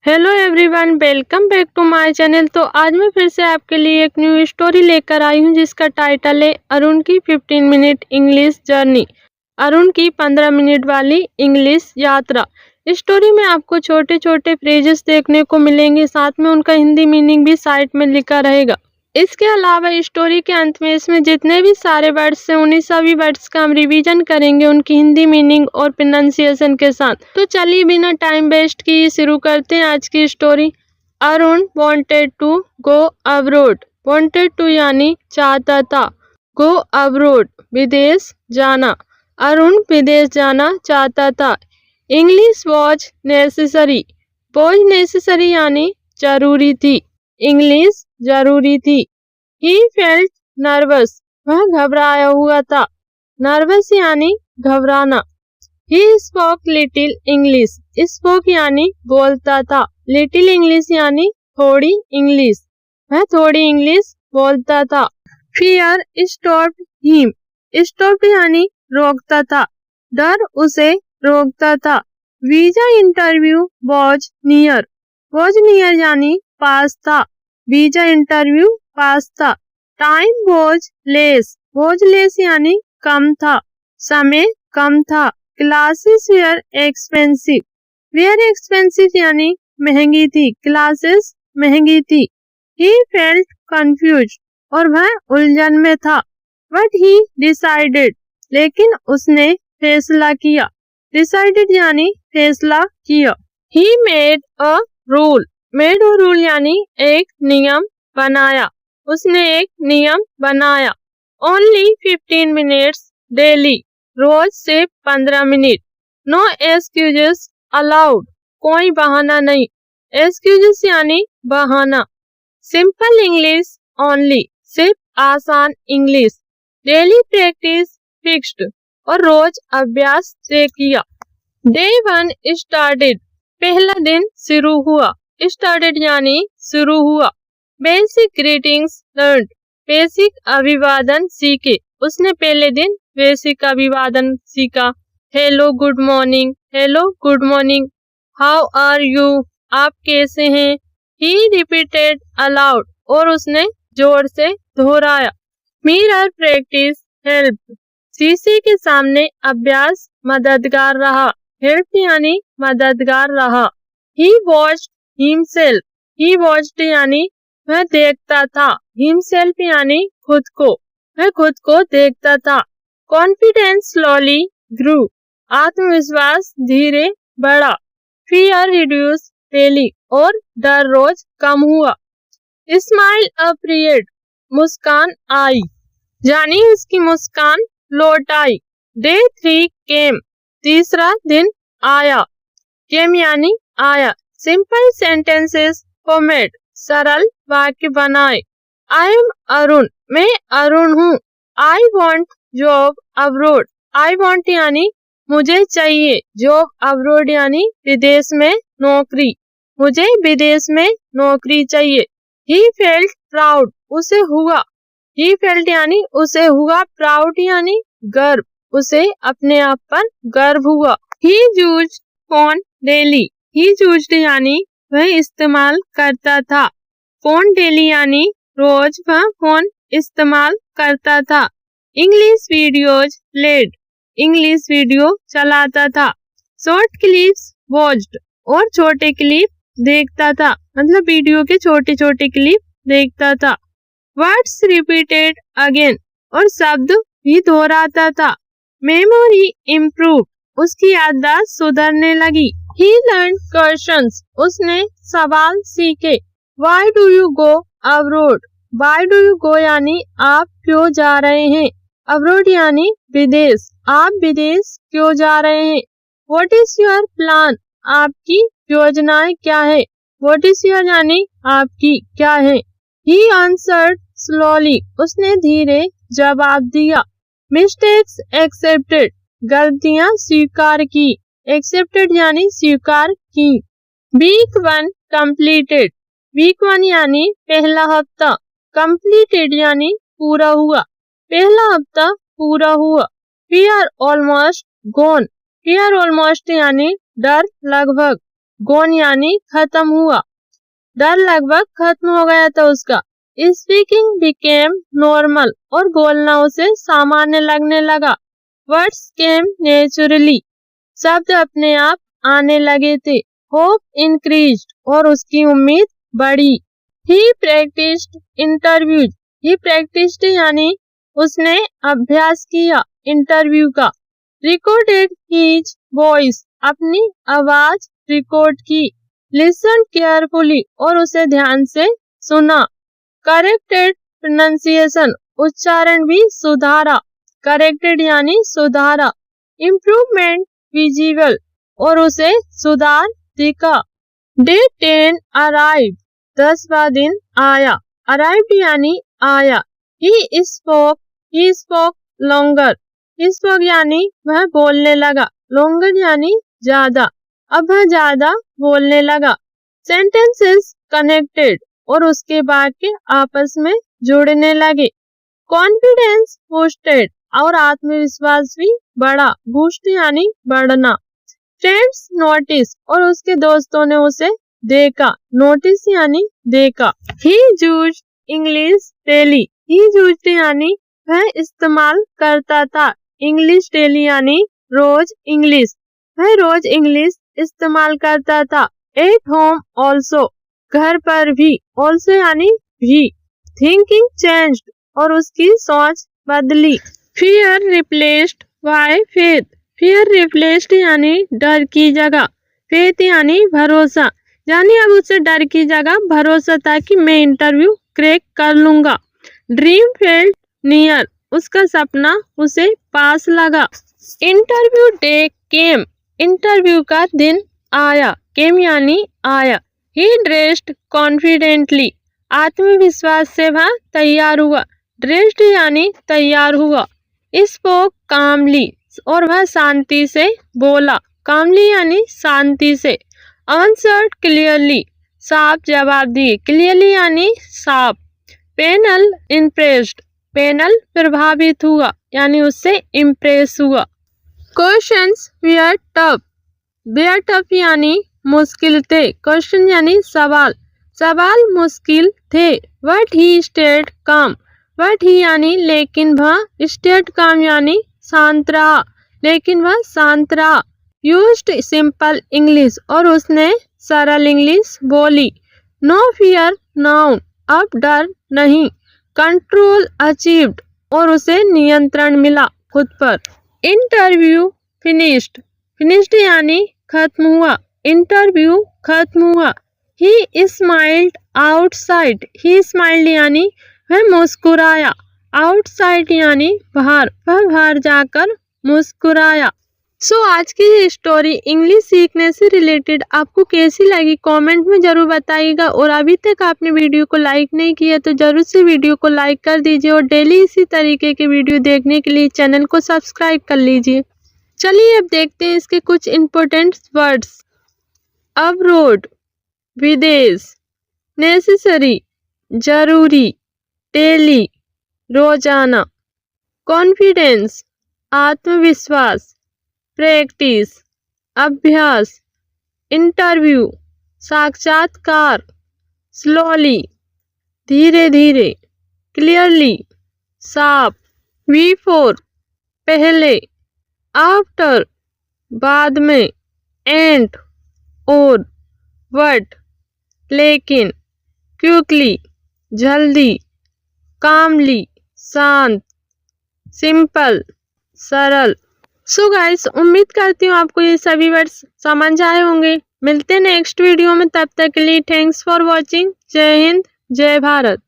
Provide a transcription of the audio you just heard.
Hello everyone, welcome back to my channel. तो आज मैं फिर से आपके लिए एक न्यू स्टोरी लेकर आई हूँ जिसका टाइटल है अरुण की 15 मिनट इंग्लिश जर्नी। अरुण की 15 मिनट वाली इंग्लिश यात्रा। इस स्टोरी में आपको छोटे छोटे फ्रेजेस देखने को मिलेंगे, साथ में उनका हिंदी मीनिंग भी साइड में लिखा रहेगा। इसके अलावा स्टोरी के अंत में इसमें जितने भी सारे वर्ड्स हैं उन्हीं सभी वर्ड्स का हम रिवीजन करेंगे उनकी हिंदी मीनिंग और प्रोनाउंसिएशन के साथ। तो चलिए बिना टाइम वेस्ट किए शुरू करते हैं आज की story. Arun wanted to go abroad. Wanted to यानी चाहता था, गो अब्रोड विदेश जाना। अरुण विदेश जाना चाहता था। English was necessary. Was necessary यानी जरूरी थी, इंग्लिश जरूरी थी। ही फेल्ट नर्वस, वह घबराया हुआ था। नर्वस यानी घबराना। He spoke little English. Spoke यानी बोलता था। लिटिल इंग्लिश यानी थोड़ी इंग्लिश, वह थोड़ी इंग्लिश बोलता था। Fear stopped him. स्टॉप्ड यानी रोकता था, डर उसे रोकता था। Visa interview was near. Was near यानी पास था, वीजा इंटरव्यू पास था। Time was less. Was less यानी कम था, समय कम था। Classes were expensive. Were expensive यानी महंगी थी, क्लासेस महंगी थी। ही फेल्ट कंफ्यूज, और वह उलझन में था। बट ही डिसाइडेड, लेकिन उसने फैसला किया। डिसाइडेड यानी फैसला किया। He made a rule. Made a rule यानी एक नियम बनाया, उसने एक नियम बनाया। Only 15 minutes daily. रोज से 15 मिनट। No excuses allowed. कोई बहाना नहीं। एक्सक्यूजेस यानी बहाना। सिंपल इंग्लिश ओनली, सिर्फ आसान इंग्लिश। डेली प्रैक्टिस फिक्स्ड, और रोज अभ्यास तय किया। Day 1 started. पहला दिन शुरू हुआ। स्टार्टेड यानी शुरू हुआ। Basic greetings learned. बेसिक अभिवादन सीखे। उसने पहले दिन बेसिक अभिवादन सीखा। Hello good morning. Hello good morning. How are you, आप कैसे हैं। ही रिपीटेड अलाउड, और उसने जोर से दोहराया। Mirror practice help. शीशे के सामने अभ्यास मददगार रहा। हेल्प यानी मददगार रहा। ही वॉच्ड हिमसेल्फ। ही वॉच्ड यानी वह देखता था। हिमसेल्फ यानी खुद को, वह खुद को देखता था। कॉन्फिडेंस स्लोली ग्रू। आत्मविश्वास धीरे बढ़ा। फियर रिड्यूस डेली, और डर रोज कम हुआ। Smile appeared. मुस्कान आई, यानी उसकी मुस्कान लौट आई। डे 3 केम। तीसरा दिन आया। केम यानी आया। Simple sentences format. सरल वाक्य बनाए। I am Arun. मैं अरुण हूँ। I want job abroad. I want यानी मुझे चाहिए। जॉब अब्रोड यानी विदेश में नौकरी। मुझे विदेश में नौकरी चाहिए। He felt proud. उसे हुआ। ही फेल्ट यानी उसे हुआ। प्राउड यानी गर्व, उसे अपने आप पर गर्व हुआ। ही यूज्ड फोन डेली। ही यूज्ड यानी वह इस्तेमाल करता था। फोन डेली यानी रोज वह फोन इस्तेमाल करता था। English videos played. English video चलाता था। शॉर्ट क्लिप्स वॉच्ड, और छोटे क्लिप देखता था, मतलब वीडियो के छोटे छोटे क्लिप देखता था। वर्ड्स रिपीटेड अगेन, और शब्द भी दोहराता था। Memory improve. उसकी याददाश्त सुधरने लगी। ही लर्न क्वेश्चंस। उसने सवाल सीखे। Why do you go abroad. Why do you go यानी आप क्यों जा रहे हैं। अब्रोड यानी विदेश, आप विदेश क्यों जा रहे हैं। What is your plan. आपकी योजनाएं क्या है। व्हाट इज योर यानी आपकी क्या है। He answered slowly. उसने धीरे जवाब दिया। Mistakes accepted. गलतियां स्वीकार की। एक्सेप्टेड यानी स्वीकार की। Week 1 completed. वीक 1 यानी पहला हफ्ता। कंप्लीटेड यानी पूरा हुआ। पहला हफ्ता पूरा हुआ। We are almost gone. We are almost यानी डर लगभग। गॉन यानी खत्म हुआ, डर लगभग खत्म हो गया था उसका। स्पीकिंग बिकेम नॉर्मल और बोलना उसे सामान्य लगने लगा। वर्ड्स केम नेचुरली, शब्द अपने आप आने लगे थे। होप इंक्रीज्ड, और उसकी उम्मीद बढ़ी। ही प्रैक्टिस्ड इंटरव्यूज, ही प्रैक्टिस्ड यानी उसने अभ्यास किया इंटरव्यू का। रिकॉर्डेड हीज वॉइस, अपनी आवाज रिकॉर्ड की। लिसन केयरफुली, और उसे ध्यान से सुना। करेक्टेड प्रोनाउंसिएशन, उच्चारण भी सुधारा। करेक्टेड यानी सुधारा। इम्प्रूवमेंट विजिबल, और उसे सुधार दिखा। डे 10 अराइव, 10वां दिन आया। अराइव यानी आया। ही स्पोक लॉन्गर, स्पोक यानी वह बोलने लगा। लॉन्गर यानी ज्यादा, अब वह ज्यादा बोलने लगा। सेंटेंसेस कनेक्टेड, और उसके बाद के आपस में जुड़ने लगे। कॉन्फिडेंस बूस्टेड, और आत्मविश्वास भी बढ़ा। बूस्ट यानी बढ़ना। फ्रेंड्स नोटिस, और उसके दोस्तों ने उसे देखा। नोटिस यानी देखा। ही यूज्ड इंग्लिश डेली, ही यूज्ड यानी वह इस्तेमाल करता था। इंग्लिश डेली यानी रोज इंग्लिश, वह रोज इंग्लिश इस्तेमाल करता था। एट होम ऑल्सो, घर पर भी। ऑल्सो यानी भी। थिंकिंग चेंज्ड, और उसकी सोच बदली। Fear replaced by faith, fear replaced यानी डर की जगह। फेथ यानी भरोसा, यानी अब उसे डर की जगह भरोसा था कि मैं इंटरव्यू क्रैक कर लूंगा। ड्रीम फेल्ट नियर, उसका सपना उसे पास लगा। इंटरव्यू डे केम, इंटरव्यू का दिन आया। केम यानी आया। ही ड्रेस्ड कॉन्फिडेंटली, आत्मविश्वास से वह तैयार हुआ। ड्रेस्ड यानी तैयार हुआ। स्पोक कामली, और वह शांति से बोला। कामली यानी शांति से। आंसर्ड क्लियरली, साफ जवाब दिए। क्लियरली यानी साफ। पैनल इम्प्रेस्ड, पैनल प्रभावित हुआ, यानी उससे इम्प्रेस हुआ। Questions were tough, were tough यानी मुश्किल थे। क्वेश्चन यानी सवाल, सवाल मुश्किल थे। But he stayed calm, but he यानी लेकिन वह। स्टेड काम यानी शांत रहा, लेकिन वह शांत रहा। यूज्ड सिंपल इंग्लिश, और उसने सरल इंग्लिश बोली। नो फियर नाउन, अब डर नहीं। कंट्रोल अचीव्ड, और उसे नियंत्रण मिला खुद पर। इंटरव्यू फिनिश्ड, फिनिश्ड यानी खत्म हुआ। इंटरव्यू खत्म हुआ। ही स्माइल्ड आउटसाइड, ही स्माइल्ड यानी वह मुस्कुराया। आउटसाइड यानी बाहर, वह बाहर जाकर मुस्कुराया। सो आज की ये स्टोरी इंग्लिश सीखने से रिलेटेड आपको कैसी लगी कमेंट में जरूर बताइएगा। और अभी तक आपने वीडियो को लाइक नहीं किया तो जरूर से वीडियो को लाइक कर दीजिए, और डेली इसी तरीके के वीडियो देखने के लिए चैनल को सब्सक्राइब कर लीजिए। चलिए अब देखते हैं इसके कुछ इम्पोर्टेंट वर्ड्स। अब्रोड विदेश, नेसेसरी जरूरी, डेली रोजाना, कॉन्फिडेंस आत्मविश्वास, प्रैक्टिस अभ्यास, इंटरव्यू साक्षात्कार, स्लोली धीरे धीरे, क्लियरली साफ, बिफोर पहले, आफ्टर बाद में, एंड और, बट लेकिन, क्विकली जल्दी, कामली शांत, सिंपल सरल। सो गाइस, उम्मीद करती हूँ आपको ये सभी वर्ड्स समझ आए होंगे। मिलते हैं नेक्स्ट वीडियो में, तब तक के लिए थैंक्स फॉर वॉचिंग। जय हिंद, जय भारत।